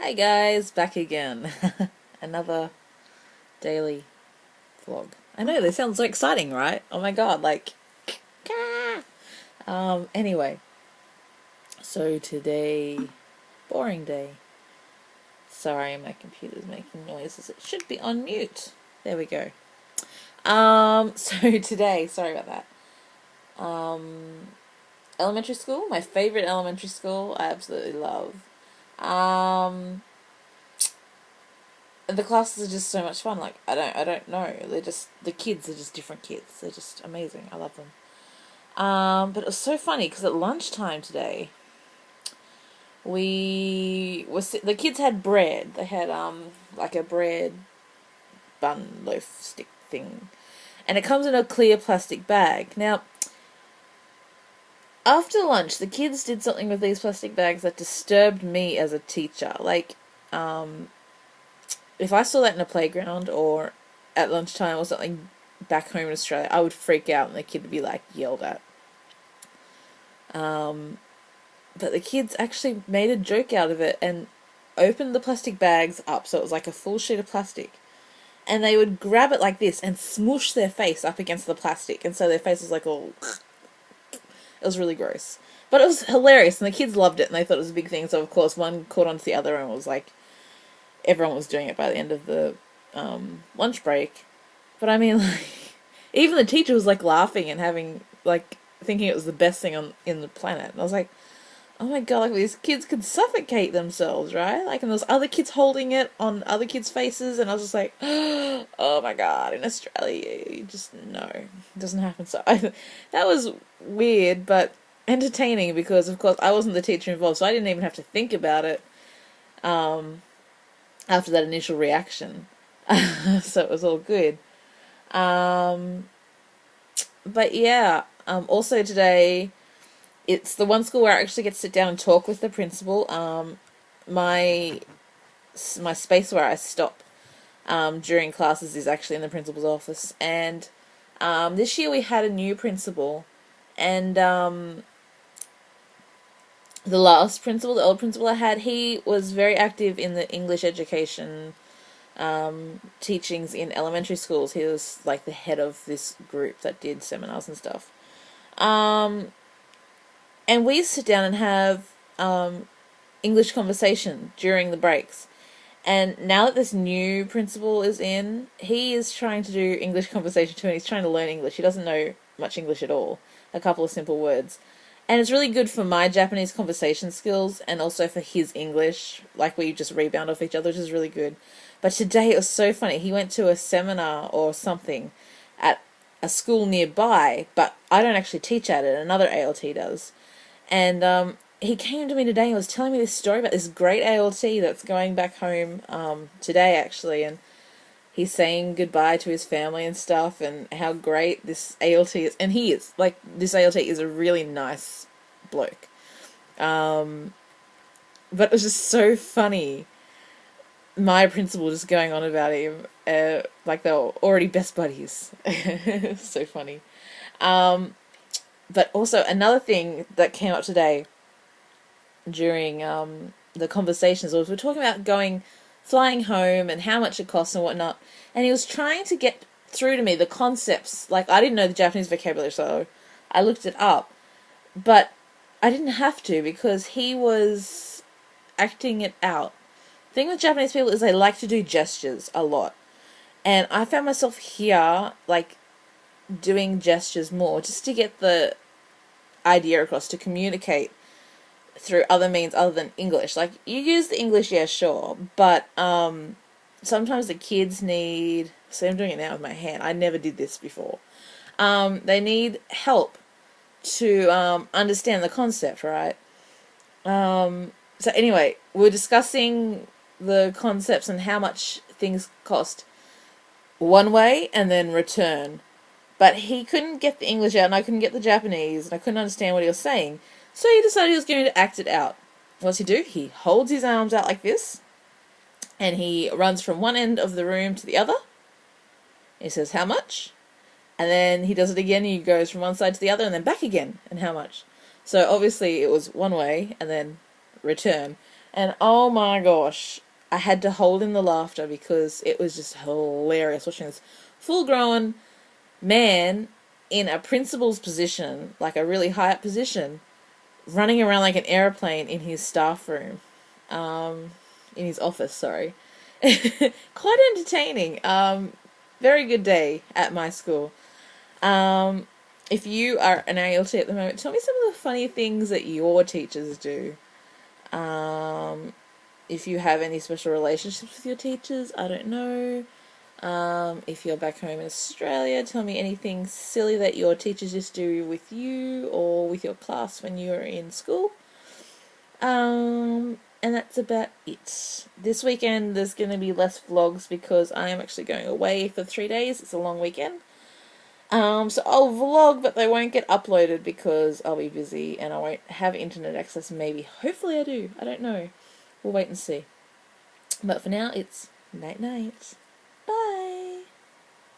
Hi guys, back again. Another daily vlog. I know, they sound so exciting, right? Oh my god, like anyway. So today, boring day. Sorry, my computer's making noises. It should be on mute. There we go. So today, sorry about that. Elementary school, my favorite elementary school. I absolutely love. The classes are just so much fun. Like I don't know. The kids are just different kids. They're just amazing. I love them. But it was so funny because at lunchtime today, the kids had bread. They had like a bread bun loaf stick thing, and it comes in a clear plastic bag. Now, after lunch, the kids did something with these plastic bags that disturbed me as a teacher. Like, if I saw that in a playground or at lunchtime or something back home in Australia, I would freak out and the kid would be like yelled at. But the kids actually made a joke out of it and opened the plastic bags up, so it was like a full sheet of plastic. And they would grab it like this and smoosh their face up against the plastic, and so their face was like all... It was really gross. But it was hilarious, and the kids loved it, and they thought it was a big thing, so of course one caught on to the other, and it was like... Everyone was doing it by the end of the lunch break. But I mean, like, even the teacher was like laughing and having, like, thinking it was the best thing in the planet. And I was like, oh my god, like, these kids could suffocate themselves, right? Like, and there was other kids holding it on other kids' faces, and I was just like, oh my god, in Australia, you just, no, it doesn't happen. So that was weird, but entertaining, because of course I wasn't the teacher involved, so I didn't even have to think about it after that initial reaction. So it was all good. But yeah, also today, it's the one school where I actually get to sit down and talk with the principal. My space where I stop during classes is actually in the principal's office. And this year we had a new principal, and the last principal, the old principal I had, he was very active in the English education teachings in elementary schools. He was like the head of this group that did seminars and stuff. And we sit down and have English conversation during the breaks. And now that this new principal is in, he is trying to do English conversation too, and he's trying to learn English. He doesn't know much English at all. A couple of simple words. And it's really good for my Japanese conversation skills and also for his English. Like, we just rebound off each other, which is really good. But today it was so funny. He went to a seminar or something at a school nearby, but I don't actually teach at it. Another ALT does. And he came to me today and was telling me this story about this great ALT that's going back home today, actually. And he's saying goodbye to his family and stuff, and how great this ALT is. And he is. Like, this ALT is a really nice bloke. But it was just so funny. My principal just going on about him, like they were already best buddies. So funny. But also, another thing that came up today during the conversations was we're talking about flying home and how much it costs and whatnot, and he was trying to get through to me the concepts. Like, I didn't know the Japanese vocabulary, so I looked it up, but I didn't have to because he was acting it out. The thing with Japanese people is they like to do gestures a lot, and I found myself here, like, doing gestures more just to get the idea across, to communicate through other means other than English. Like, you use the English, yeah, sure, but sometimes the kids need... See, I'm doing it now with my hand. I never did this before. They need help to understand the concept, right? So anyway, we're discussing the concepts and how much things cost one way and then return. But he couldn't get the English out, and I couldn't get the Japanese, and I couldn't understand what he was saying. So he decided he was going to act it out. What's he do? He holds his arms out like this, and he runs from one end of the room to the other. He says, how much? And then he does it again, and he goes from one side to the other, and then back again, and how much? So obviously it was one way, and then return. And oh my gosh, I had to hold in the laughter because it was just hilarious watching this full grown man in a principal's position, like a really high up position, running around like an airplane in his staff room, in his office, sorry. Quite entertaining. Very good day at my school. If you are an ALT at the moment, tell me some of the funny things that your teachers do. If you have any special relationships with your teachers, I don't know. If you're back home in Australia, tell me anything silly that your teachers just do with you or with your class when you're in school. And that's about it. This weekend there's going to be less vlogs because I am actually going away for 3 days. It's a long weekend. So I'll vlog, but they won't get uploaded because I'll be busy and I won't have internet access. Maybe. Hopefully I do. I don't know. We'll wait and see. But for now, it's night night. Bye.